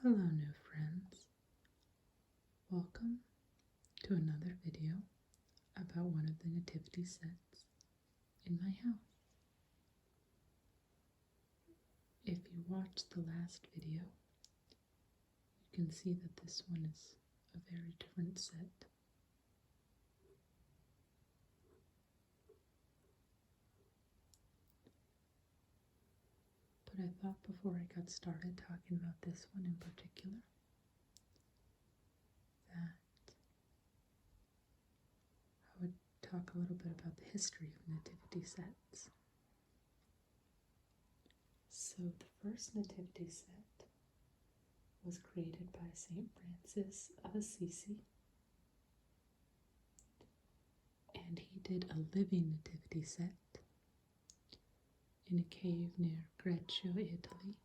Hello, new friends. Welcome to another video about one of the nativity sets in my house. If you watched the last video, you can see that this one is a very different set. But I thought before I got started talking about this one in particular, that I would talk a little bit about the history of nativity sets. So the first nativity set was created by St. Francis of Assisi, and he did a living nativity set in a cave near Greccio, Italy.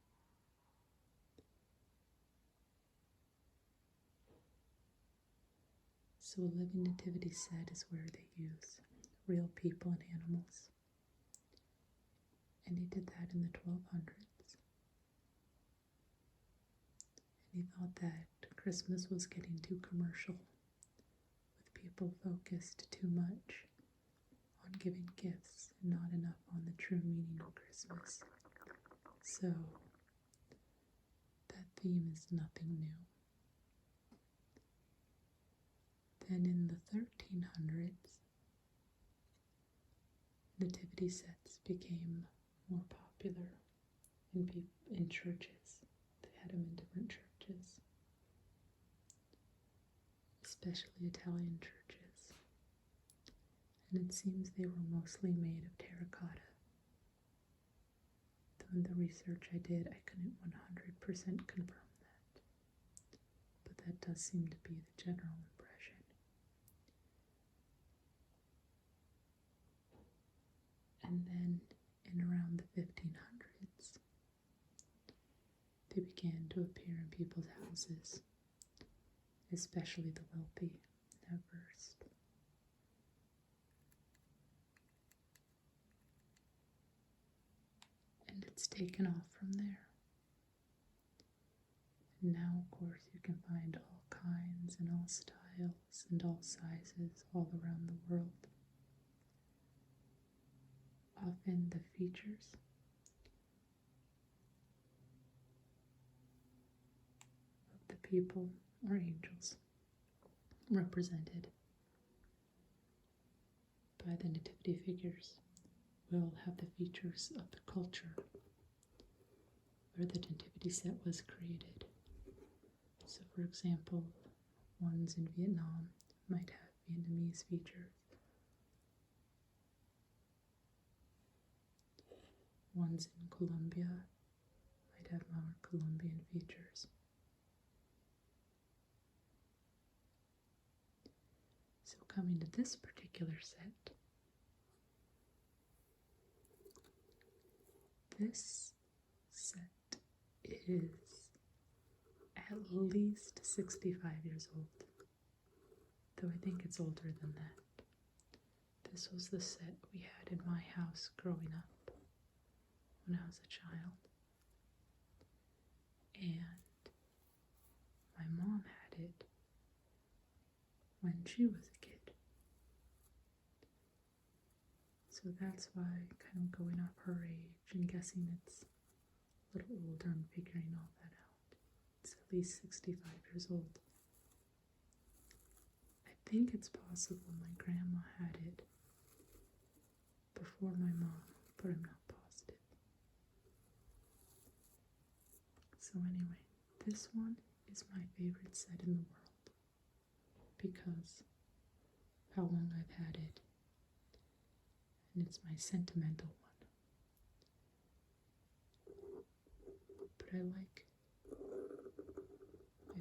So a living nativity set is where they use real people and animals. And he did that in the 1200s. And he thought that Christmas was getting too commercial, with people focused too much on giving gifts and not enough on the true meaning of Christmas. So that theme is nothing new. Then in the 1300s, nativity sets became more popular in churches. They had them in different churches, especially Italian churches. And it seems they were mostly made of terracotta. Though in the research I did, I couldn't 100% confirm that. But that does seem to be the general impression. And then in around the 1500s, they began to appear in people's houses, especially the wealthy at first. And it's taken off from there. And now, of course, you can find all kinds and all styles and all sizes all around the world. Often the features of the people or angels represented by the nativity figures will have the features of the culture where the nativity set was created. So for example, ones in Vietnam might have Vietnamese features. Ones in Colombia might have more Colombian features. So coming to this particular set, this set is at least 65 years old, though I think it's older than that. This was the set we had in my house growing up when I was a child, and my mom had it when she was a kid. So that's why, kind of going off her age and guessing it's a little older and figuring all that out. It's at least 65 years old. I think it's possible my grandma had it before my mom, but I'm not positive. So anyway, this one is my favorite set in the world because of how long I've had it, and it's my sentimental one. But I like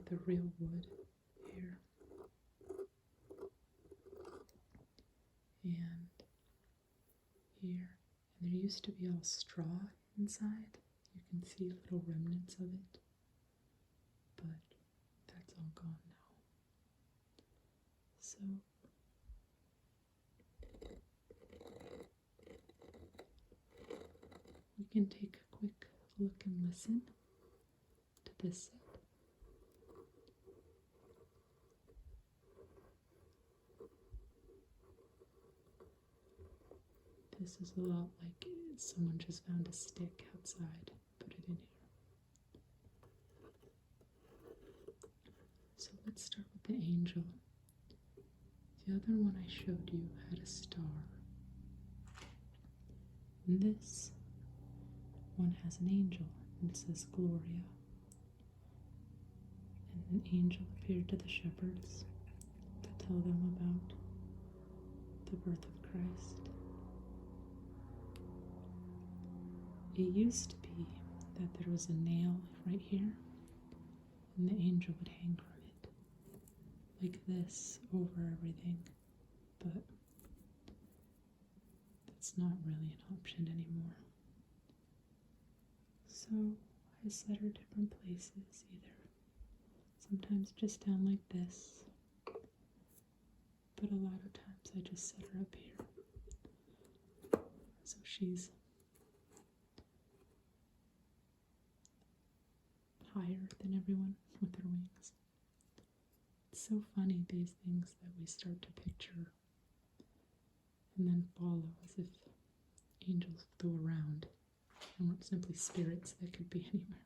the real wood here, and here, and there used to be all straw inside. You can see little remnants of it, but that's all gone now. So we can take a quick look and listen to this set. This is a lot like someone just found a stick outside, put it in here. So let's start with the angel. The other one I showed you had a star. And this one has an angel, and it says Gloria. And an angel appeared to the shepherds to tell them about the birth of Christ. It used to be that there was a nail right here, and the angel would hang from it, like this, over everything, but that's not really an option anymore. So I set her different places, either sometimes just down like this, but a lot of times I just set her up here. So she's higher than everyone with her wings. It's so funny, these things that we start to picture and then follow as if angels flew around and weren't simply spirits that could be anywhere.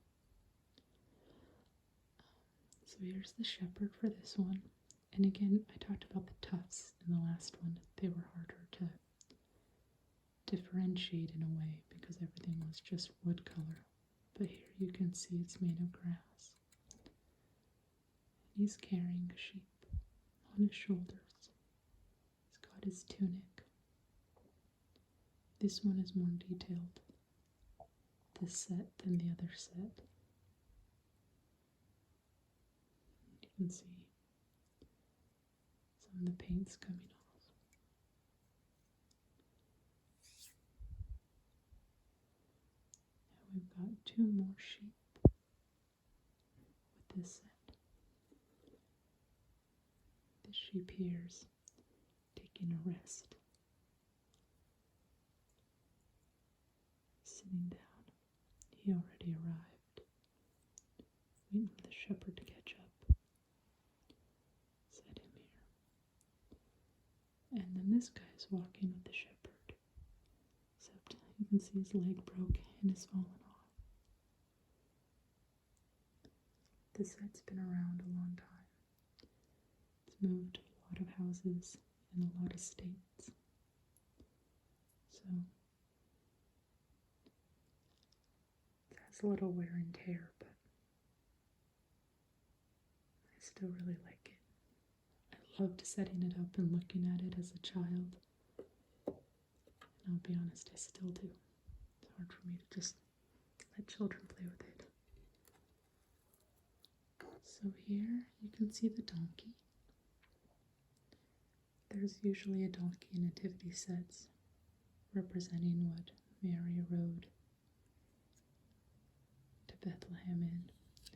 So here's the shepherd for this one. And again, I talked about the tufts in the last one. They were harder to differentiate in a way because everything was just wood color. But here you can see it's made of grass. And he's carrying a sheep on his shoulders. He's got his tunic. This one is more detailed, this set, than the other set. You can see some of the paint's coming off. Now we've got 2 more sheep with this set. This sheep here's taking a rest, sitting down. He already arrived, waiting for the shepherd to catch up. Set him here. And then this guy's walking with the shepherd, except you can see his leg broke and is fallen off. This set's been around a long time. It's moved a lot of houses in a lot of states. So it has a little wear and tear, but I still really like it. I loved setting it up and looking at it as a child. And I'll be honest, I still do. It's hard for me to just let children play with it. So here you can see the donkey. There's usually a donkey in nativity sets representing what Mary rode to Bethlehem in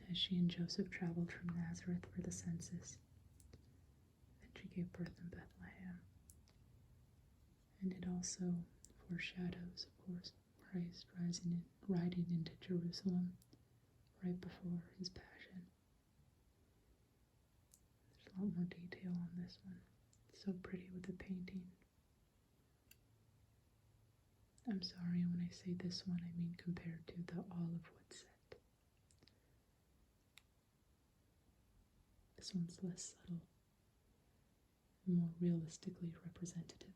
as she and Joseph traveled from Nazareth for the census. Then she gave birth in Bethlehem. And it also foreshadows, of course, Christ riding into Jerusalem right before his passion. There's a lot more detail on this one. It's so pretty with the painting. I'm sorry, when I say this one, I mean compared to the olive wood set. This one's less subtle and more realistically representative.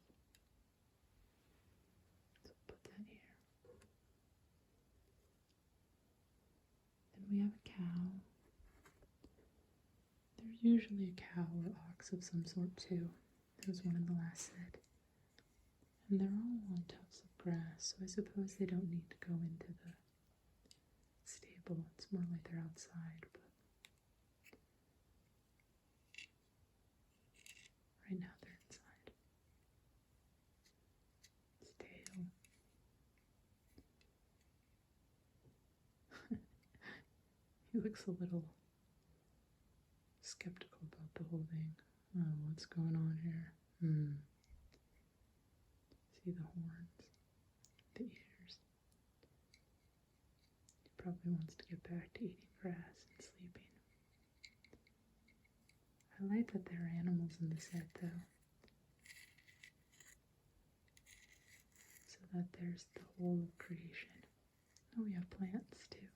So put that here. Then we have a cow. There's usually a cow or ox of some sort too. There was one in the last set. And they're all on tufts of grass, so I suppose they don't need to go into the stable. It's more like they're outside, but right now they're inside. Its tail. He looks a little skeptical about the whole thing. Oh, what's going on here? See the horns, the ears. He probably wants to get back to eating grass and sleeping. I like that there are animals in the set though. So that there's the whole of creation. Oh, we have plants too.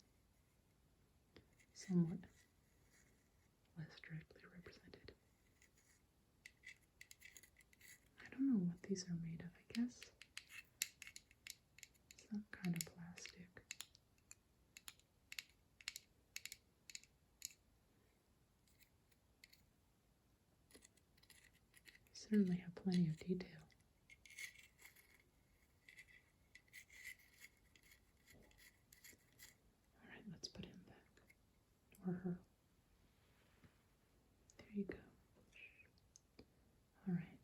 Somewhat less directly represented. I don't know what these are made of, I guess. Some kind of plastic. Certainly have plenty of detail. Alright, let's put him back. Or her. There you go. Alright.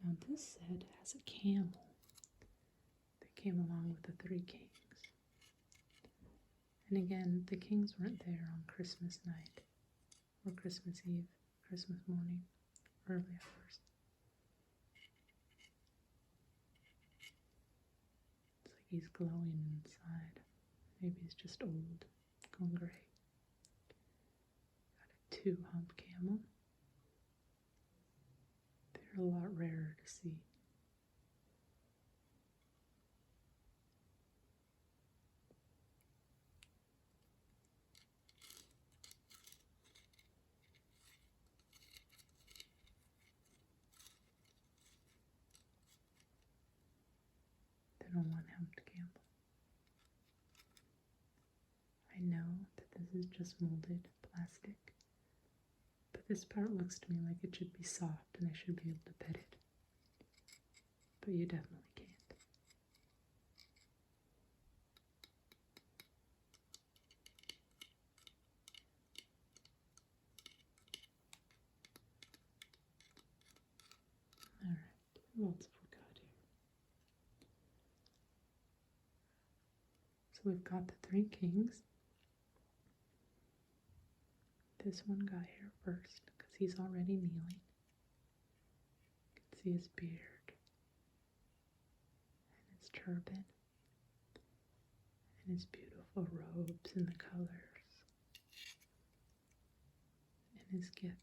Now this set has a camel that came along with the 3 kings. And again, the kings weren't there on Christmas night, or Christmas Eve, Christmas morning, early hours. It's like he's glowing inside. Maybe he's just old, gone gray. Got a 2-hump camel. They're a lot rarer to see. Then a 1-humped camel. I know that this is just molded plastic, but this part looks to me like it should be soft and I should be able to pet it. But you definitely can't. Alright, who else have we got here? So we've got the 3 kings. This one got here first because he's already kneeling. You can see his beard and his turban and his beautiful robes and the colors and his gift.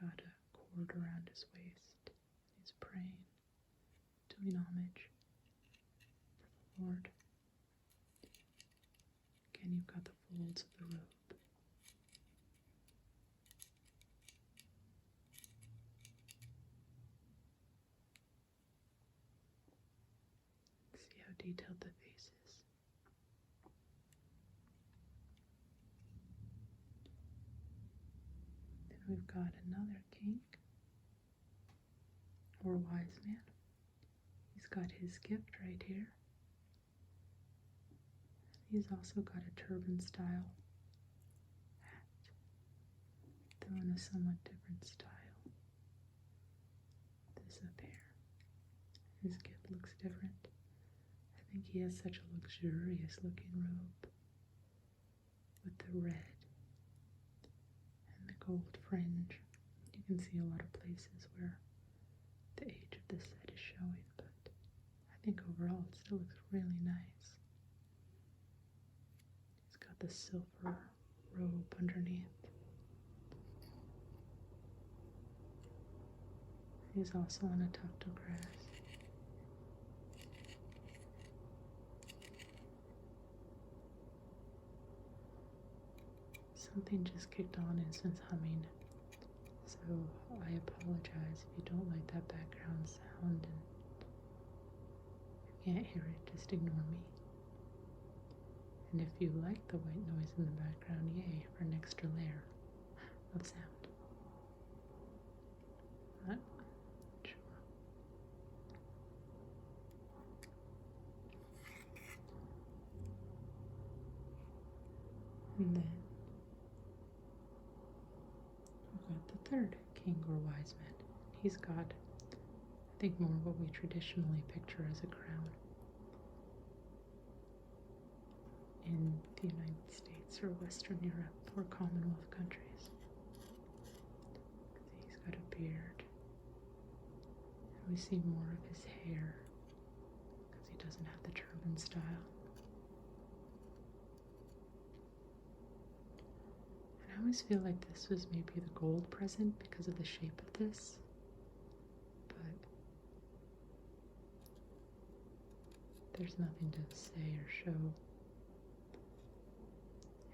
Got a cord around his waist. He's praying, doing homage for the Lord. Again, you've got the folds of the robe. See how detailed the face is. Then we've got another king, or wise man. He's got his gift right here. He's also got a turban style hat, though in a somewhat different style. This up here. His gift looks different. I think he has such a luxurious looking robe with the red and the gold fringe. You can see a lot of places where the age of this set is showing, but I think overall it still looks really nice. He's got the silver robe underneath. He's also on a tuft of grass. Something just kicked on and since humming, so I apologize if you don't like that background sound and you can't hear it, just ignore me. And if you like the white noise in the background, yay for an extra layer of sound. But, sure. And then we've got the 3rd king or wise man. He's got, I think, more what we traditionally picture as a crown in the United States or Western Europe or Commonwealth countries. He's got a beard. And we see more of his hair because he doesn't have the turban style. And I always feel like this was maybe the gold present because of the shape of this. But there's nothing to say or show.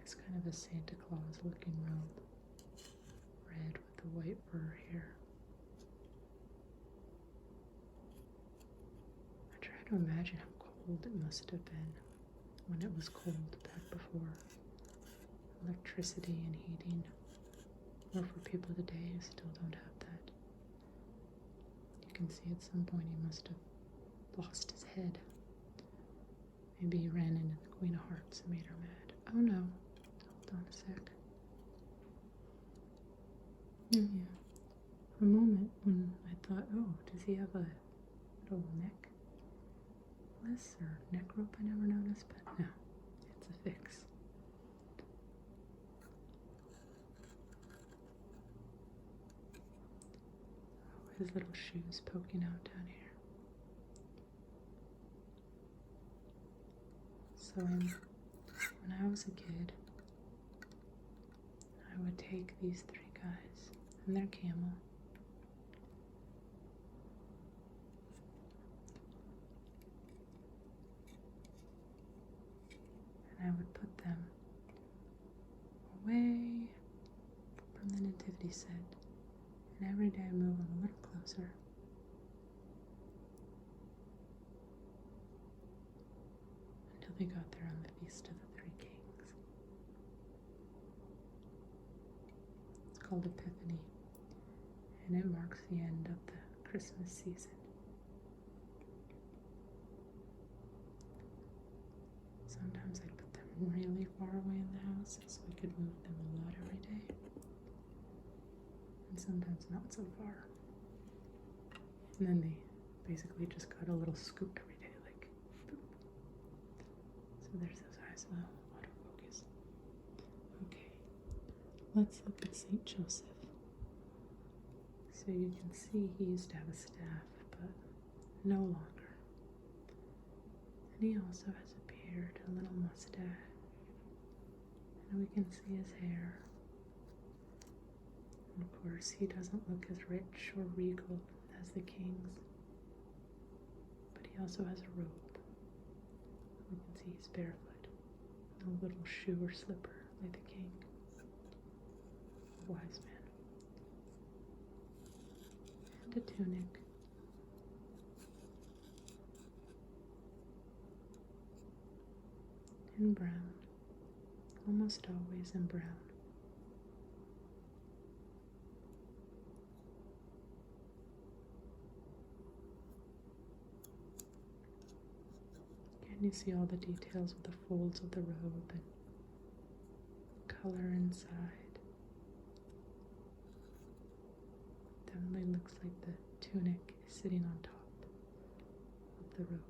It's kind of a Santa Claus looking robe. Red with the white fur here. I try to imagine how cold it must have been when it was cold back before electricity and heating, or for people today who still don't have that. You can see at some point he must have lost his head. Maybe he ran into the Queen of Hearts and made her mad. Oh no. Hold on a sec. Yeah. For a moment when I thought, oh, does he have a little necklace or neck rope I never noticed, but no, it's a fix. Oh, his little shoes poking out down here. So when I was a kid, I would take these three guys and their camel, and I would put them away from the Nativity set, and every day I move them a little closer. Until they got there on the Feast of the Three Kings. It's called Epiphany, and it marks the end of the Christmas season. Sometimes I'd put them really far away in the house so we could move them a lot every day. And sometimes not so far. And then they basically just got a little scoop every day, like boop. So there's those eyes. Well, autofocus. Okay, let's look at St. Joseph. So you can see he used to have a staff, but no longer. And he also has a beard, a little mustache. And we can see his hair. And of course, he doesn't look as rich or regal as the kings. But he also has a robe. We can see he's barefoot. No little shoe or slipper like the king. A wise man. And a tunic. In brown. Almost always in brown. Again, you see all the details of the folds of the robe and color inside. Definitely looks like the tunic is sitting on top of the robe.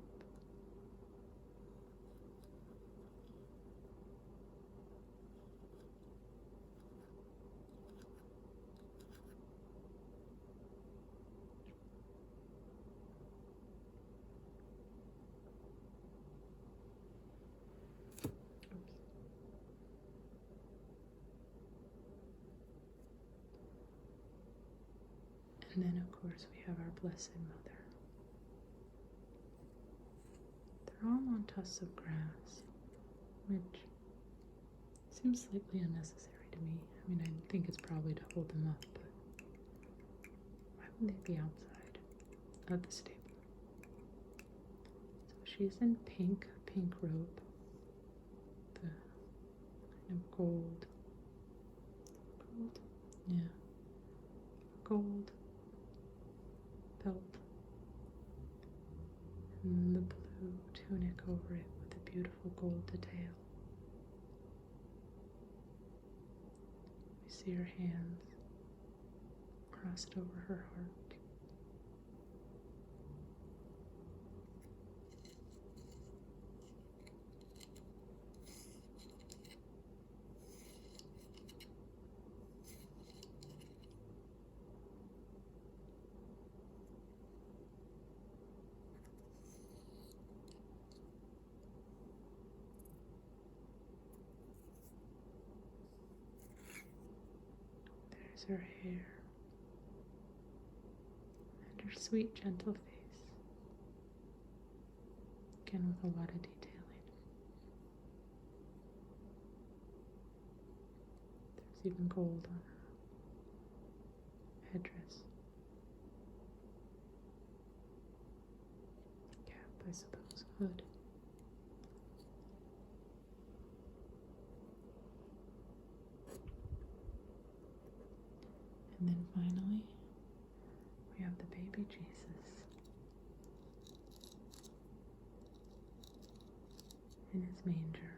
And then, of course, we have our Blessed Mother. They're all on tufts of grass, which seems slightly unnecessary to me. I mean, I think it's probably to hold them up, but why would they be outside of the stable? So she's in pink robe, the kind of gold, yeah, gold belt, and the blue tunic over it with a beautiful gold detail. We see her hands crossed over her heart. her hair and her sweet, gentle face. Again, with a lot of detailing. There's even gold on her headdress. Cap, I suppose, hood. And then finally, we have the baby Jesus in his manger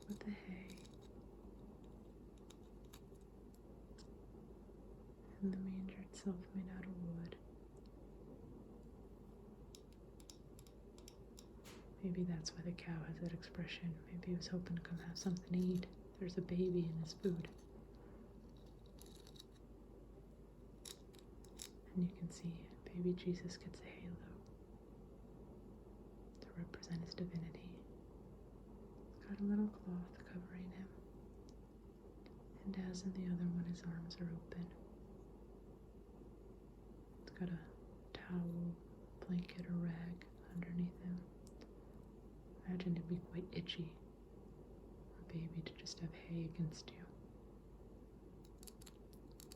with the hay, and the manger itself made out of wood. Maybe that's why the cow has that expression. Maybe he was hoping to come have something to eat. There's a baby in his food. And you can see baby Jesus gets a halo to represent his divinity. He's got a little cloth covering him. And as in the other one, his arms are open. It's got a towel, blanket, or rag underneath him. Imagine it'd be quite itchy for a baby to just have hay against you.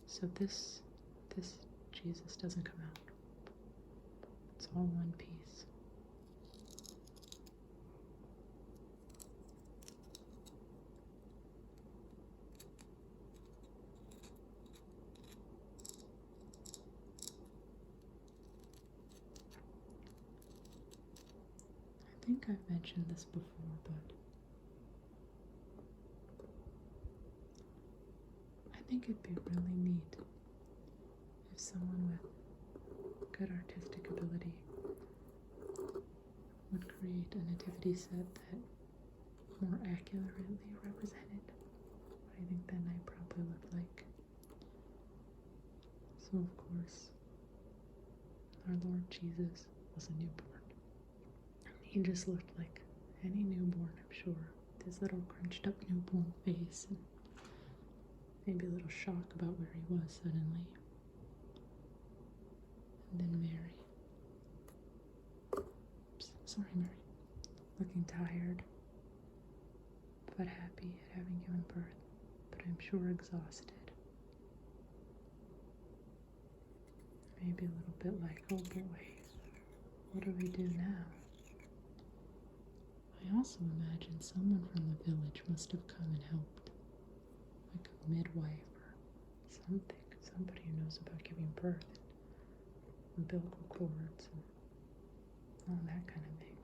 So this Jesus doesn't come out. It's all one piece. I think I've mentioned this before, but I think it'd be really neat if someone with good artistic ability would create a nativity set that more accurately represented what I think that night probably looked like. So of course, our Lord Jesus was a newborn. He just looked like any newborn, I'm sure. With his little crunched up newborn face and maybe a little shock about where he was suddenly. And then Mary. Oops, sorry, Mary. Looking tired, but happy at having given birth, but I'm sure exhausted. Maybe a little bit like, oh boy, what do we do now? I also imagine someone from the village must have come and helped, like a midwife or something, somebody who knows about giving birth, and umbilical cords, and all that kind of thing.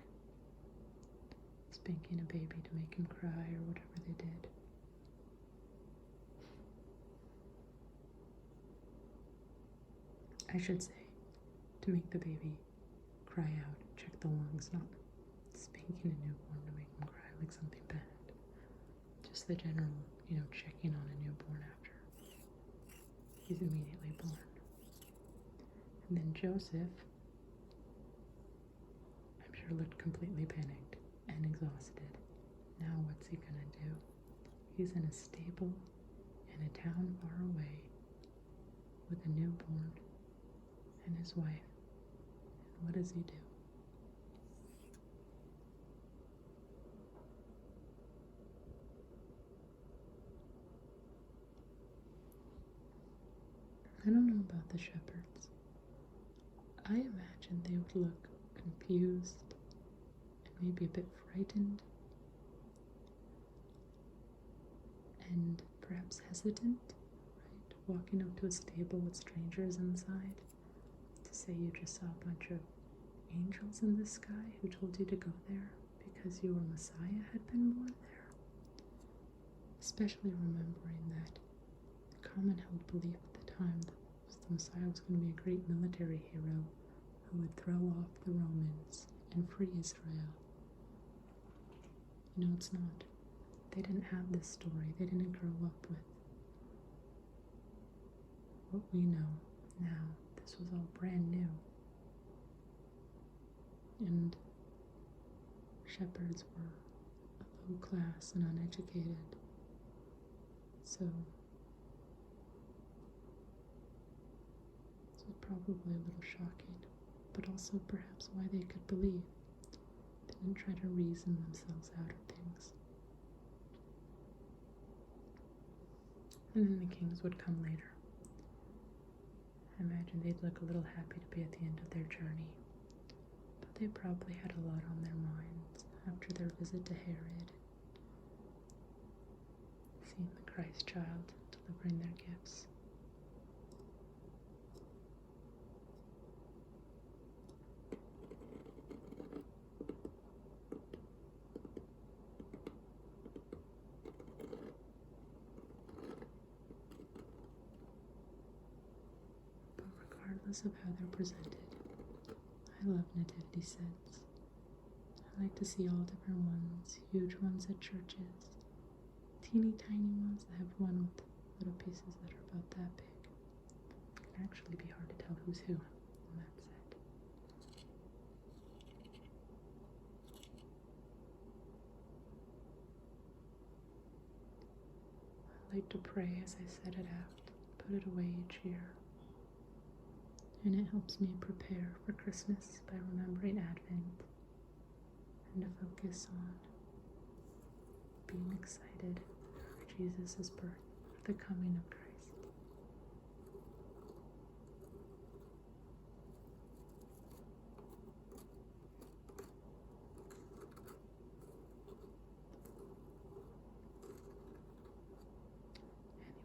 Spanking a baby to make him cry or whatever they did. I should say, to make the baby cry out, check the lungs, not spanking a newborn to make him cry like something bad. Just the general, checking on a newborn after he's immediately born. And then Joseph, I'm sure, looked completely panicked and exhausted. Now what's he gonna do? He's in a stable in a town far away with a newborn and his wife. And what does he do? I don't know about the shepherds. I imagine they would look confused and maybe a bit frightened and perhaps hesitant, right? Walking up to a stable with strangers inside to say you just saw a bunch of angels in the sky who told you to go there because your Messiah had been born there. Especially remembering that the common held belief at the time was the Messiah was going to be a great military hero who would throw off the Romans and free Israel. It's not. They didn't have this story. They didn't grow up with what we know now. This was all brand new. And shepherds were a low class and uneducated. So this was probably a little shocking, but also perhaps why they could believe. They didn't try to reason themselves out of things. And then the kings would come later. I imagine they'd look a little happy to be at the end of their journey, but they probably had a lot on their minds after their visit to Herod, seeing the Christ child delivering their gifts. But regardless of how they're presented, I love nativity sets. I like to see all different ones, huge ones at churches, teeny tiny ones that have one with little pieces that are about that big. It can actually be hard to tell who's who on that set. I like to pray as I set it out, put it away each year. And it helps me prepare for Christmas by remembering Advent and to focus on being excited for Jesus' birth, for the coming of Christ.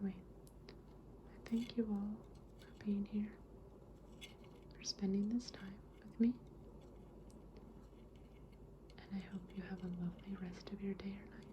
Anyway, I thank you all for being here, for spending this time with me, and I hope you have a lovely rest of your day or night.